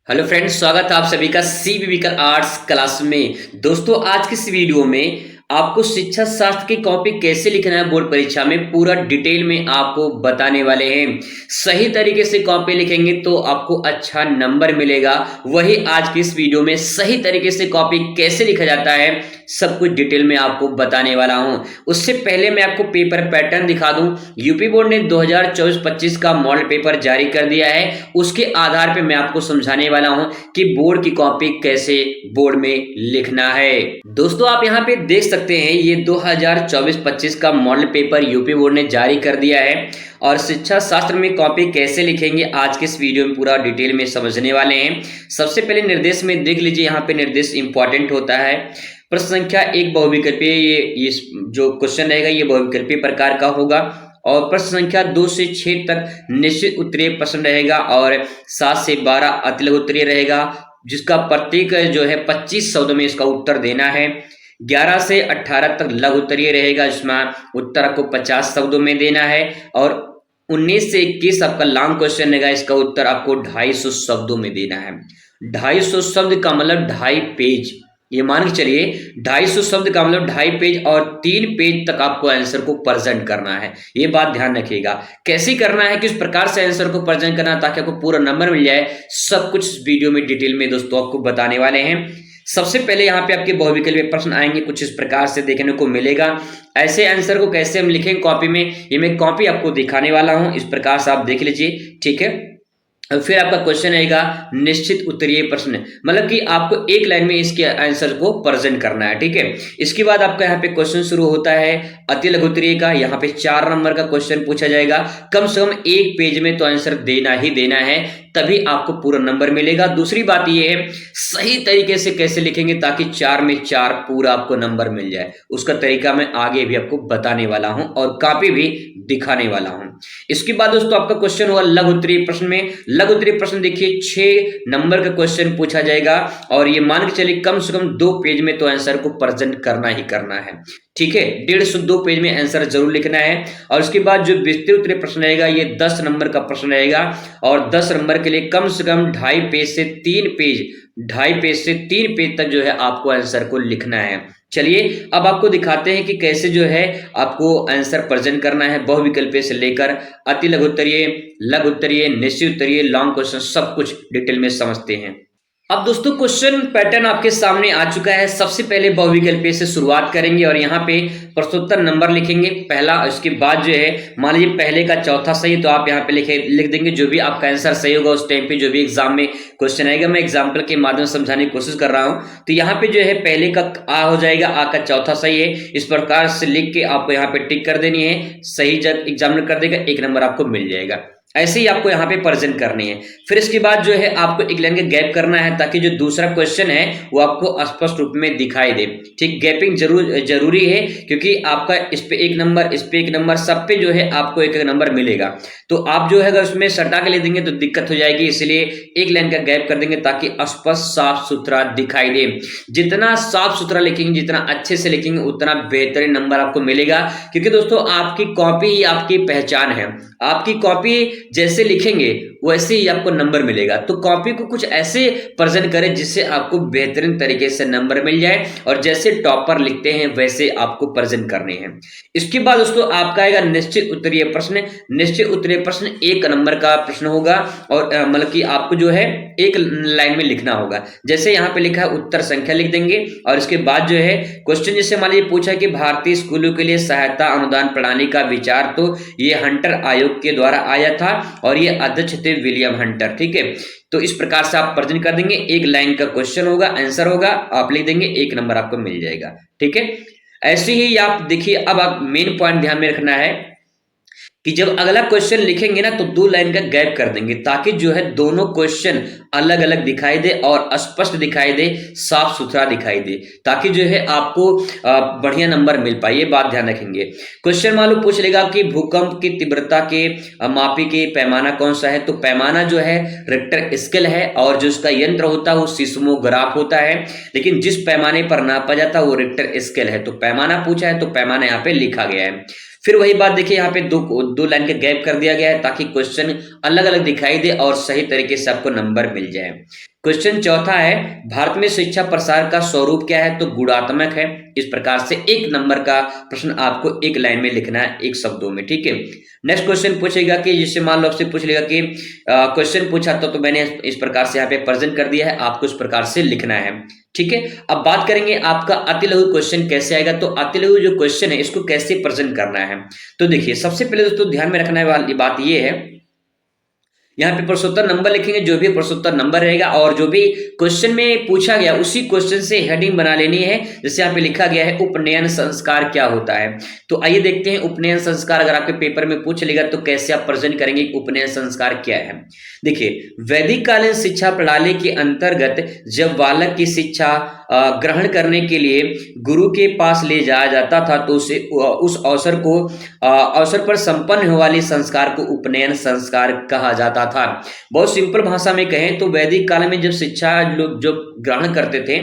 Hello friends, स्वागत है आप सभी का सीबीबी का आर्ट्स क्लास में। दोस्तों, आज की इस वीडियो में आपको शिक्षा शास्त्र की कॉपी कैसे लिखना है बोर्ड परीक्षा में पूरा डिटेल में आपको बताने वाले हैं। सही तरीके से कॉपी लिखेंगे तो आपको अच्छा नंबर मिलेगा। वही आज की इस वीडियो में सही तरीके से कॉपी कैसे लिखा जाता है सब कुछ डिटेल में आपको बताने वाला हूं। उससे पहले मैं आपको पेपर पैटर्न दिखा दूं। यूपी बोर्ड ने 2024-25 का मॉडल पेपर जारी कर दिया है। उसके आधार पे मैं आपको समझाने वाला हूं कि बोर्ड की कॉपी कैसे बोर्ड में लिखना है। दोस्तों, आप यहां पे देख सकते हैं ये 2024-25 का मॉडल पेपर यूपी बोर्ड ने जारी कर दिया है और शिक्षा शास्त्र में कॉपी कैसे लिखेंगे आज के इस वीडियो में पूरा डिटेल में समझने वाले हैं। सबसे पहले निर्देश में देख लीजिए, यहाँ पे निर्देश इंपॉर्टेंट होता है। प्रश्न संख्या एक बहुविकल्पीय, ये जो क्वेश्चन रहेगा ये बहुविकल्पीय प्रकार का होगा और प्रश्न संख्या 2 से 6 तक निश्चित उत्तरीय प्रश्न रहेगा और 7 से 12 अतिलघु उत्तरीय रहेगा, जिसका प्रत्येक जो है 25 शब्दों में इसका उत्तर देना है। 11 से 18 तक लघु उत्तरीय रहेगा, जिसमें उत्तर आपको 50 शब्दों में देना है और 19 से 21 आपका लॉन्ग क्वेश्चन रहेगा, इसका उत्तर आपको 250 शब्दों में देना है। 250 शब्द का मतलब 2.5 पेज, ये मान के चलिए 250 शब्द का मतलब 2.5 पेज और 3 पेज तक आपको आंसर को प्रेजेंट करना है। ये बात ध्यान रखिएगा। कैसे करना है, किस प्रकार से आंसर को प्रेजेंट करना है ताकि आपको पूरा नंबर मिल जाए, सब कुछ इस वीडियो में डिटेल में दोस्तों आपको बताने वाले हैं। सबसे पहले यहाँ पे आपके बहुविकल्पीय प्रश्न आएंगे, कुछ इस प्रकार से देखने को मिलेगा। ऐसे आंसर को कैसे हम लिखेंगे कॉपी में, ये मैं कॉपी आपको दिखाने वाला हूं। इस प्रकार से आप देख लीजिए, ठीक है। फिर आपका क्वेश्चन रहेगा निश्चित उत्तरीय प्रश्न, मतलब कि आपको एक लाइन में इसके आंसर को प्रेजेंट करना है, ठीक है। इसके बाद आपका यहाँ पे क्वेश्चन शुरू होता है अति लघु उत्तरीय का। यहाँ पे 4 नंबर का क्वेश्चन पूछा जाएगा, कम से कम एक पेज में तो आंसर देना ही देना है, तभी आपको पूरा नंबर मिलेगा। दूसरी बात ये है सही तरीके से कैसे लिखेंगे ताकि 4 में 4 पूरा आपको नंबर मिल जाए, उसका तरीका मैं आगे भी आपको बताने वाला हूं और कॉपी भी दिखाने वाला हूं। इसके बाद दोस्तों आपका क्वेश्चन हुआ लघु उत्तरीय प्रश्न में। लघु उत्तरीय प्रश्न देखिए 6 नंबर का क्वेश्चन पूछा जाएगा और ये मान के चलिए कम से कम 2 पेज में तो आंसर को प्रेजेंट करना ही करना है, ठीक है। 1.5 से 2 पेज में आंसर जरूर लिखना है। और उसके बाद जो विस्तृत उत्तरीय प्रश्न रहेगा ये 10 नंबर का प्रश्न रहेगा और 10 नंबर के लिए कम से कम 2.5 पेज से 3 पेज, 2.5 पेज से 3 पेज तक जो है आपको आंसर को लिखना है। चलिए अब आपको दिखाते हैं कि कैसे जो है आपको आंसर प्रेजेंट करना है बहुविकल्पीय से लेकर अति लघु उत्तरीय, लघु उत्तरीय, निश्चित उत्तरीय, लॉन्ग क्वेश्चन सब कुछ डिटेल में समझते हैं। अब दोस्तों क्वेश्चन पैटर्न आपके सामने आ चुका है। सबसे पहले बहुविकल्पीय से शुरुआत करेंगे और यहाँ पे प्रश्नोत्तर नंबर लिखेंगे पहला। उसके बाद जो है मान लीजिए पहले का चौथा सही तो आप यहाँ पे लिख देंगे जो भी आपका आंसर सही होगा उस टाइम पे जो भी एग्जाम में क्वेश्चन आएगा। मैं एग्जाम्पल के माध्यम से समझाने की कोशिश कर रहा हूँ। तो यहाँ पे जो है पहले का आ हो जाएगा, आ का चौथा सही है। इस प्रकार से लिख के आपको यहाँ पे टिक कर देनी है, सही जब एग्जामिनर कर देगा 1 नंबर आपको मिल जाएगा। ऐसे ही आपको यहाँ पे प्रेजेंट करनी है। फिर इसके बाद जो है आपको एक लाइन का गैप करना है ताकि जो दूसरा क्वेश्चन है वो आपको स्पष्ट रूप में दिखाई दे, ठीक। गैपिंग जरूरी है क्योंकि आपका इस पे 1 नंबर, इस पे 1 नंबर, सब पे जो है आपको 1 नंबर मिलेगा। तो आप जो है अगर उसमें सटा के ले देंगे तो दिक्कत हो जाएगी, इसलिए एक लाइन का गैप कर देंगे ताकि स्पष्ट साफ सुथरा दिखाई दे। जितना साफ सुथरा लिखेंगे, जितना अच्छे से लिखेंगे उतना बेहतरीन नंबर आपको मिलेगा, क्योंकि दोस्तों आपकी कॉपी ही आपकी पहचान है। आपकी कॉपी जैसे लिखेंगे वैसे ही आपको नंबर मिलेगा। तो कॉपी को कुछ ऐसे प्रेजेंट करें जिससे आपको बेहतरीन तरीके से नंबर मिल जाए और जैसे टॉपर लिखते हैं वैसे आपको प्रेजेंट करने हैं। इसके बाद दोस्तों आपका आएगा निश्चित उत्तरीय प्रश्न। निश्चित उत्तरीय प्रश्न 1 नंबर का प्रश्न होगा और मतलब कि आपको जो है एक लाइन में लिखना होगा। जैसे यहाँ पे लिखा है उत्तर संख्या लिख देंगे और इसके बाद जो है क्वेश्चन जैसे मान लीजिए पूछा कि भारतीय स्कूलों के लिए सहायता अनुदान प्रणाली का विचार तो ये हंटर आयोग के द्वारा आया था और ये अध्यक्ष थे विलियम हंटर, ठीक है। तो इस प्रकार से आप प्रेजेंट कर देंगे। 1 लाइन का क्वेश्चन होगा, आंसर होगा, आप लिख देंगे, 1 नंबर आपको मिल जाएगा, ठीक है। ऐसे ही आप देखिए, अब आप मेन पॉइंट ध्यान में रखना है कि जब अगला क्वेश्चन लिखेंगे ना तो 2 लाइन का गैप कर देंगे ताकि जो है दोनों क्वेश्चन अलग अलग दिखाई दे और स्पष्ट दिखाई दे, साफ सुथरा दिखाई दे, ताकि जो है आपको बढ़िया नंबर मिल पाए। ये बात ध्यान रखेंगे। क्वेश्चन मालूम पूछ लेगा कि भूकंप की तीव्रता के मापी के पैमाना कौन सा है, तो पैमाना जो है रिक्टर स्केल है और जो उसका यंत्र होता है वो सिस्मोग्राफ होता है, लेकिन जिस पैमाने पर नापा जाता है वो रिक्टर स्केल है। तो पैमाना पूछा है तो पैमाना यहाँ पे लिखा गया है। फिर वही बात देखिए, यहाँ पे दो लाइन का गैप कर दिया गया है ताकि क्वेश्चन अलग अलग दिखाई दे और सही तरीके से आपको नंबर मिल जाए। क्वेश्चन चौथा है, भारत में शिक्षा प्रसार का स्वरूप क्या है? तो गुणात्मक है। इस प्रकार से 1 नंबर का प्रश्न आपको एक लाइन में लिखना है, 1 शब्दों में, ठीक है। नेक्स्ट क्वेश्चन पूछेगा कि जिससे मान लो आपसे पूछ लेगा कि क्वेश्चन पूछा तो मैंने इस प्रकार से यहाँ पे प्रेजेंट कर दिया है, आपको इस प्रकार से लिखना है, ठीक है। अब बात करेंगे आपका अति लघु क्वेश्चन कैसे आएगा। तो अति लघु जो क्वेश्चन है इसको कैसे प्रेजेंट करना है, तो देखिए सबसे पहले दोस्तों ध्यान में रखने वाली बात ये है, यहाँ पे प्रश्नोत्तर नंबर लिखेंगे, जो भी प्रश्नोत्तर नंबर रहेगा और जो भी क्वेश्चन में पूछा गया उसी क्वेश्चन से हेडिंग बना लेनी है। जैसे यहाँ पे लिखा गया है उपनयन संस्कार क्या होता है, तो आइए देखते हैं उपनयन संस्कार अगर आपके पेपर में पूछ लेगा तो कैसे आप प्रेजेंट करेंगे उपनयन संस्कार क्या है। देखिए, वैदिक कालीन शिक्षा प्रणाली के अंतर्गत जब बालक की शिक्षा ग्रहण करने के लिए गुरु के पास ले जाया जाता था तो उसे उस अवसर पर संपन्न होने वाले संस्कार को उपनयन संस्कार कहा जाता था। बहुत सिंपल भाषा में कहें तो वैदिक काल में जब शिक्षा लोग जो ग्रहण करते थे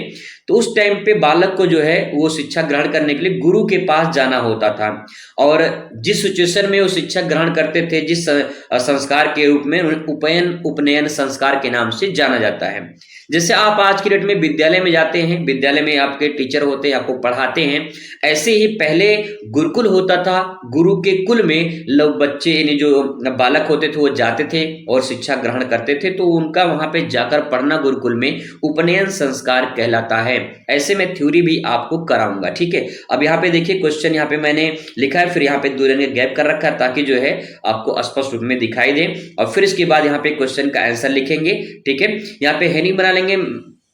तो उस टाइम पे बालक को जो है वो शिक्षा ग्रहण करने के लिए गुरु के पास जाना होता था, और जिस सिचुएशन में वो शिक्षा ग्रहण करते थे, जिस संस्कार के रूप में उपनयन संस्कार के नाम से जाना जाता है। जैसे आप आज की डेट में विद्यालय में जाते हैं, विद्यालय में आपके टीचर होते हैं, आपको पढ़ाते हैं, ऐसे ही पहले गुरुकुल होता था। गुरु के कुल में लोग बच्चे यानी जो बालक होते थे वो जाते थे और शिक्षा ग्रहण करते थे, तो उनका वहां पे जाकर पढ़ना गुरुकुल में उपनयन संस्कार कहलाता है। ऐसे में थ्योरी भी आपको कराऊंगा, ठीक है। अब यहाँ पे देखिए क्वेश्चन यहाँ पे मैंने लिखा है, फिर यहाँ पे 2 लाइन गैप कर रखा है ताकि जो है आपको स्पष्ट रूप में दिखाई दे, और फिर इसके बाद यहाँ पे क्वेश्चन का आंसर लिखेंगे, ठीक है। यहाँ पे हेडिंग बना लेंगे,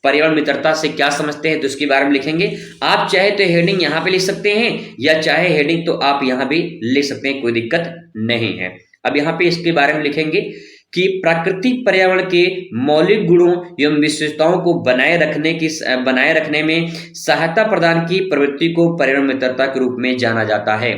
पर्यावरण मित्रता से क्या समझते हैं तो इसके बारे में लिखेंगे। आप चाहे तो हेडिंग यहाँ पे लिख सकते हैं या चाहे हेडिंग तो आप यहाँ भी लिख सकते हैं, कोई दिक्कत नहीं है। अब यहाँ पे इसके बारे में लिखेंगे कि प्राकृतिक पर्यावरण के मौलिक गुणों एवं विशेषताओं को बनाए रखने में सहायता प्रदान की प्रवृत्ति को पर्यावरण मित्रता के रूप में जाना जाता है।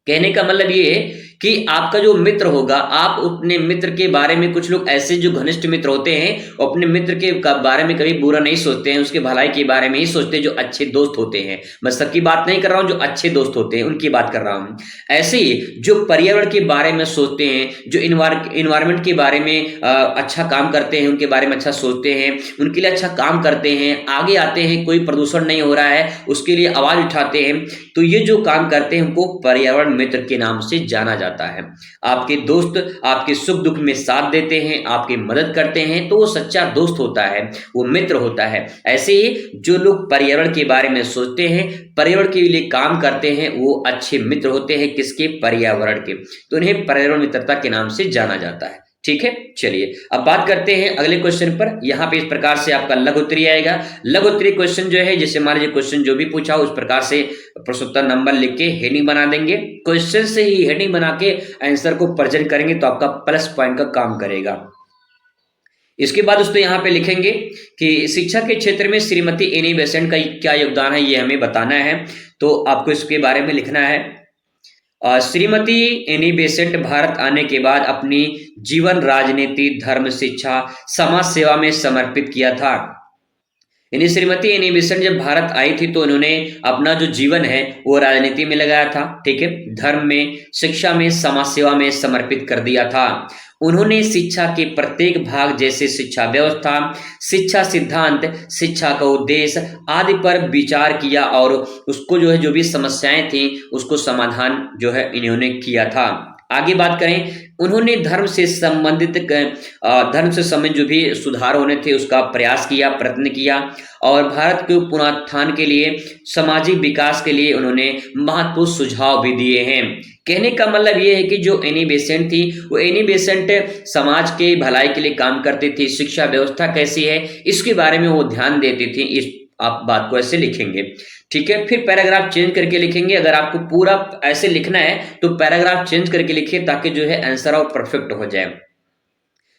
कहने का मतलब ये है कि आपका जो मित्र होगा, आप अपने मित्र के बारे में, कुछ लोग ऐसे जो घनिष्ठ मित्र होते हैं अपने मित्र के बारे में कभी बुरा नहीं सोचते हैं, उसके भलाई के बारे में ही सोचते हैं, जो अच्छे दोस्त होते हैं। मैं सबकी बात नहीं कर रहा हूं, जो अच्छे दोस्त होते हैं उनकी बात कर रहा हूं। ऐसे ही जो पर्यावरण के बारे में सोचते हैं, जो इन्वायरमेंट के बारे में अच्छा काम करते हैं, उनके बारे में अच्छा सोचते हैं, उनके लिए अच्छा काम करते हैं, आगे आते हैं, कोई प्रदूषण नहीं हो रहा है उसके लिए आवाज उठाते हैं, तो ये जो काम करते हैं उनको पर्यावरण मित्र के नाम से जाना जाता है। आपके दोस्त आपके सुख दुख में साथ देते हैं, आपकी मदद करते हैं, तो वो सच्चा दोस्त होता है, वो मित्र होता है। ऐसे ही जो लोग पर्यावरण के बारे में सोचते हैं, पर्यावरण के लिए काम करते हैं, वो अच्छे मित्र होते हैं। किसके? पर्यावरण के। तो उन्हें पर्यावरण मित्रता के नाम से जाना जाता है, ठीक है। चलिए अब बात करते हैं अगले क्वेश्चन पर। यहाँ पे इस प्रकार से आपका लघु उत्तरीय आएगा। लघु उत्तरीय क्वेश्चन जो है, जैसे मान लीजिए क्वेश्चन जो भी पूछा उस प्रकार से प्रश्नोत्तर नंबर लिख के हेडिंग बना देंगे। क्वेश्चन से ही हेडिंग बना के आंसर को प्रेजेंट करेंगे तो आपका प्लस पॉइंट का काम करेगा। इसके बाद दोस्तों यहाँ पे लिखेंगे कि शिक्षा के क्षेत्र में श्रीमती एनी बेसेंट का क्या योगदान है, ये हमें बताना है। तो आपको इसके बारे में लिखना है। श्रीमती एनी बेसेंट भारत आने के बाद अपनी जीवन राजनीति, धर्म, शिक्षा, समाज सेवा में समर्पित किया था। यानी श्रीमती एनी बेसेंट जब भारत आई थी तो उन्होंने अपना जो जीवन है वो राजनीति में लगाया था, ठीक है, धर्म में, शिक्षा में, समाज सेवा में समर्पित कर दिया था। उन्होंने शिक्षा के प्रत्येक भाग जैसे शिक्षा व्यवस्था, शिक्षा सिद्धांत, शिक्षा का उद्देश्य आदि पर विचार किया और उसको जो है जो भी समस्याएं थी उसको समाधान जो है इन्होंने किया था। आगे बात करें, उन्होंने धर्म से संबंधित जो भी सुधार होने थे उसका प्रयास किया, प्रयत्न किया, और भारत के पुनरुत्थान के लिए, सामाजिक विकास के लिए उन्होंने महत्वपूर्ण सुझाव भी दिए हैं। कहने का मतलब ये है कि जो एनी बेसेंट थी वो एनी बेसेंट समाज के भलाई के लिए काम करती थी। शिक्षा व्यवस्था कैसी है इसके बारे में वो ध्यान देती थी। इस आप बात को ऐसे लिखेंगे, ठीक है। फिर पैराग्राफ चेंज करके लिखेंगे। अगर आपको पूरा ऐसे लिखना है तो पैराग्राफ चेंज करके लिखिए ताकि जो है आंसर और परफेक्ट हो जाए।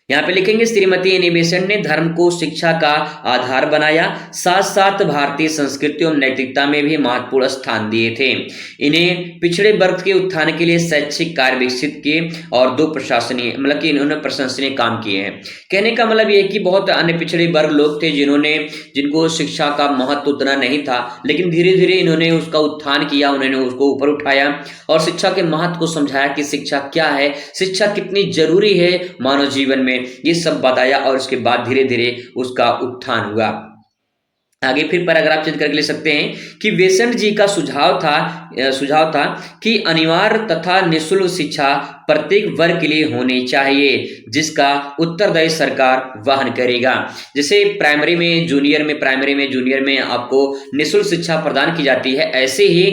यहाँ पे लिखेंगे श्रीमती एनी बेसेंट ने धर्म को शिक्षा का आधार बनाया, साथ साथ भारतीय संस्कृति और नैतिकता में भी महत्वपूर्ण स्थान दिए थे। इन्हें पिछड़े वर्ग के उत्थान के लिए शैक्षिक कार्य विकसित किए और 2 प्रशासनीय मतलब कि इन्होंने प्रशंसनीय काम किए हैं। कहने का मतलब ये है कि बहुत अन्य पिछड़े वर्ग लोग थे जिनको शिक्षा का महत्व उतना नहीं था, लेकिन धीरे धीरे इन्होंने उसका उत्थान किया, उन्होंने उसको ऊपर उठाया और शिक्षा के महत्व को समझाया कि शिक्षा क्या है, शिक्षा कितनी जरूरी है मानव जीवन में। ये सब बताया और उसके बाद धीरे धीरे उसका उत्थान हुआ। आगे फिर पैराग्राफ चेंज करके ले सकते हैं कि बेसेंट जी का सुझाव था कि अनिवार्य तथा निःशुल्क शिक्षा प्रत्येक वर्ग के लिए होनी चाहिए, जिसका उत्तरदायी सरकार वहन करेगा। जैसे प्राइमरी में जूनियर में आपको निःशुल्क शिक्षा प्रदान की जाती है, ऐसे ही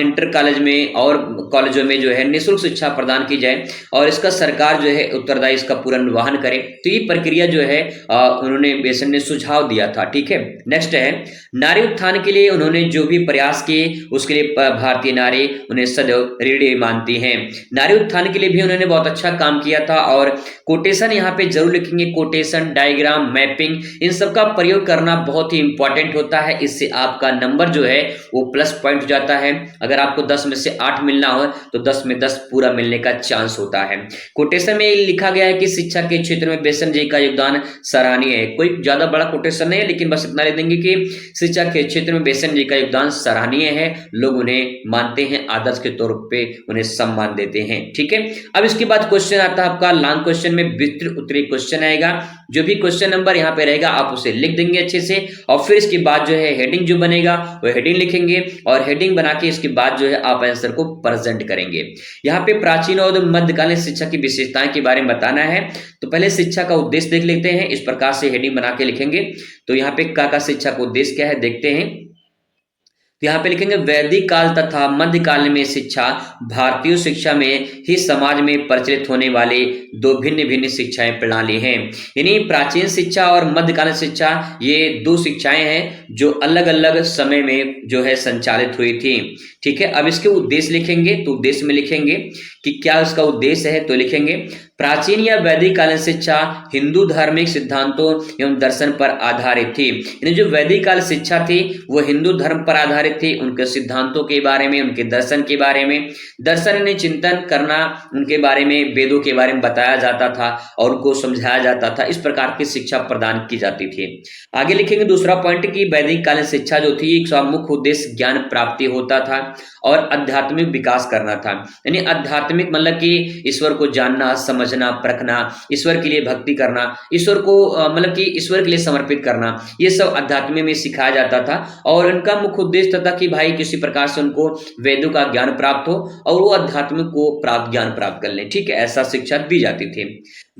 इंटर कॉलेज में और कॉलेजों में जो है निःशुल्क शिक्षा प्रदान की जाए और इसका सरकार जो है उत्तरदायी इसका पूरा वहन करे। तो ये प्रक्रिया जो है उन्होंने बेसेंट ने सुझाव दिया था। ठीक है, नेक्स्ट है नारी उत्थान के लिए उन्होंने जो भी प्रयास किए उसके लिए भारतीय नारी उन्हें सदैव ऋणी मानती हैं। नारी उत्थान के लिए भी उन्होंने बहुत अच्छा काम किया था और कोटेशन यहाँ पे जरूर लिखेंगे, कोटेशन, डायग्राम, मैपिंग, इन सब का प्रयोग करना बहुत ही इंपॉर्टेंट होता है। इससे आपका नंबर जो है वो प्लस पॉइंट हो जाता है। अगर आपको 10 में से 8 मिलना हो तो 10 में 10 पूरा मिलने का चांस होता है। कोटेशन में लिखा गया है कि शिक्षा के क्षेत्र में बेसेंट जी का योगदान सराहनीय है। कोई ज्यादा बड़ा कोटेशन नहीं है, लेकिन बस इतना ले देंगे कि शिक्षा के क्षेत्र में बेसेंट जी का योगदान सराहनीय है, लोग उन्हें मानते हैं, आदर्श के तौर पे उन्हें सम्मान देते हैं। ठीक है, अब इसके बाद क्वेश्चन आता है आपका लॉन्ग क्वेश्चन में विस्तृत उत्तरीय क्वेश्चन आएगा। जो भी क्वेश्चन नंबर यहाँ पे रहेगा आप उसे लिख देंगे अच्छे से और फिर इसके बाद जो है हेडिंग जो बनेगा वो हेडिंग लिखेंगे और हेडिंग बना के इसके बाद जो है आप आंसर को प्रेजेंट करेंगे। यहाँ पे प्राचीन और मध्यकालीन शिक्षा की विशेषताएं के बारे में बताना है। तो पहले शिक्षा का उद्देश्य देख लेते हैं, इस प्रकार से हेडिंग बना के लिखेंगे। तो यहाँ पे का शिक्षा का उद्देश्य क्या है देखते हैं। तो यहाँ पे लिखेंगे वैदिक काल तथा मध्यकाल में शिक्षा भारतीय शिक्षा में ही समाज में प्रचलित होने वाले दो भिन्न भिन्न शिक्षाएं प्रणाली हैं। यानी प्राचीन शिक्षा और मध्यकालीन शिक्षा ये दो शिक्षाएं हैं जो अलग अलग समय में जो है संचालित हुई थी। ठीक है, अब इसके उद्देश्य लिखेंगे। तो उद्देश्य में लिखेंगे कि क्या उसका उद्देश्य है, तो लिखेंगे प्राचीन या वैदिक कालीन शिक्षा हिंदू धार्मिक सिद्धांतों एवं दर्शन पर आधारित थी। यानी जो वैदिक काल शिक्षा थी वो हिंदू धर्म पर आधारित थी, उनके सिद्धांतों के बारे में, उनके दर्शन के बारे में, दर्शन यानी चिंतन करना, उनके बारे में, वेदों के बारे में बताया जाता था और उनको समझाया जाता था। इस प्रकार की शिक्षा प्रदान की जाती थी। आगे लिखेंगे दूसरा पॉइंट कि वैदिक कालीन शिक्षा जो थी एक मुख्य उद्देश्य ज्ञान प्राप्ति होता था और आध्यात्मिक विकास करना था। यानी आध्यात्मिक मतलब कि ईश्वर को जानना, समझना, परखना, ईश्वर के लिए भक्ति करना, ईश्वर को मतलब कि ईश्वर के लिए समर्पित करना, ये सब अध्यात्म में सिखाया जाता था। और इनका मुख्य उद्देश्य था कि भाई किसी प्रकार से उनको वेदों का ज्ञान प्राप्त हो और वो अध्यात्म को ज्ञान प्राप्त कर लें। ठीक है, ऐसा शिक्षा दी जाती थी।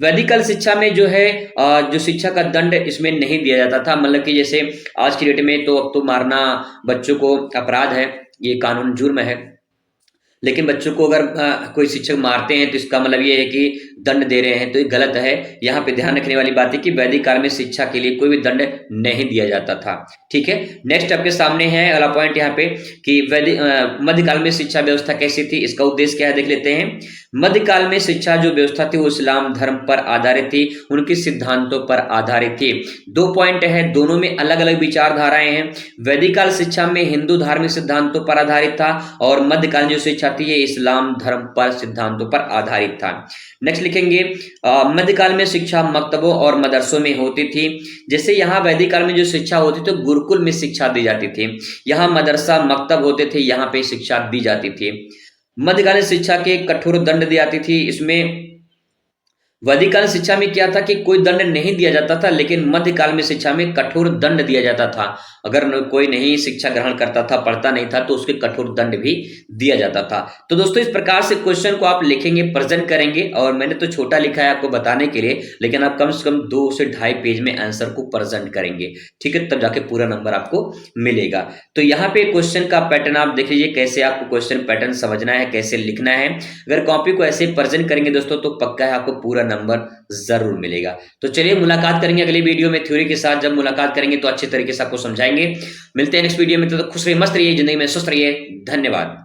वैदिक काल शिक्षा में जो है जो शिक्षा का दंड इसमें नहीं दिया जाता था। मतलब कि जैसे आज की डेट में तो अब तो मारना बच्चों को अपराध है, ये कानून जुर्म है, लेकिन बच्चों को अगर कोई शिक्षक मारते हैं तो इसका मतलब ये है कि दंड दे रहे हैं, तो ये गलत है। यहाँ पे ध्यान रखने वाली बात है कि वैदिक काल में शिक्षा के लिए कोई भी दंड नहीं दिया जाता था। ठीक है, नेक्स्ट आपके सामने है अगला पॉइंट यहाँ पे कि मध्यकाल में शिक्षा व्यवस्था कैसी थी, इसका उद्देश्य क्या है देख लेते हैं। मध्यकाल में शिक्षा जो व्यवस्था थी वो इस्लाम धर्म पर आधारित थी, उनके सिद्धांतों पर आधारित थी। 2 पॉइंट है, दोनों में अलग अलग विचारधाराएं हैं। वैदिक काल शिक्षा में हिंदू धार्मिक सिद्धांतों पर आधारित था और मध्यकालीन जो शिक्षा थी ये इस्लाम धर्म पर सिद्धांतों पर आधारित था। नेक्स्ट लिखेंगे मध्यकाल में शिक्षा मकतबों और मदरसों में होती थी। जैसे यहाँ वैदिक काल में जो शिक्षा होती थी गुरुकुल में शिक्षा दी जाती थी, यहाँ मदरसा मकतब होते थे, यहाँ पे शिक्षा दी जाती थी। मध्यकालीन शिक्षा के कठोर दंड दी जाती थी। इसमें वैदिक काल शिक्षा में क्या था कि कोई दंड नहीं दिया जाता था, लेकिन मध्यकाल में शिक्षा में कठोर दंड दिया जाता था। अगर कोई नहीं शिक्षा ग्रहण करता था, पढ़ता नहीं था, तो उसके कठोर दंड भी दिया जाता था। तो दोस्तों इस प्रकार से क्वेश्चन को आप लिखेंगे, प्रेजेंट करेंगे। और मैंने तो छोटा लिखा है आपको बताने के लिए, लेकिन आप कम से कम 2 से 2.5 पेज में आंसर को प्रेजेंट करेंगे। ठीक है, तब जाके पूरा नंबर आपको मिलेगा। तो यहाँ पे क्वेश्चन का पैटर्न आप देख लीजिए, कैसे आपको क्वेश्चन पैटर्न समझना है, कैसे लिखना है। अगर कॉपी को ऐसे प्रेजेंट करेंगे दोस्तों तो पक्का है आपको पूरा नंबर जरूर मिलेगा। तो चलिए मुलाकात करेंगे अगली वीडियो में थ्योरी के साथ। जब मुलाकात करेंगे तो अच्छे तरीके से आपको समझाएंगे। मिलते हैं नेक्स्ट वीडियो में, तो खुश रहिए, मस्त रहिए, जिंदगी में स्वस्थ रहिए। धन्यवाद।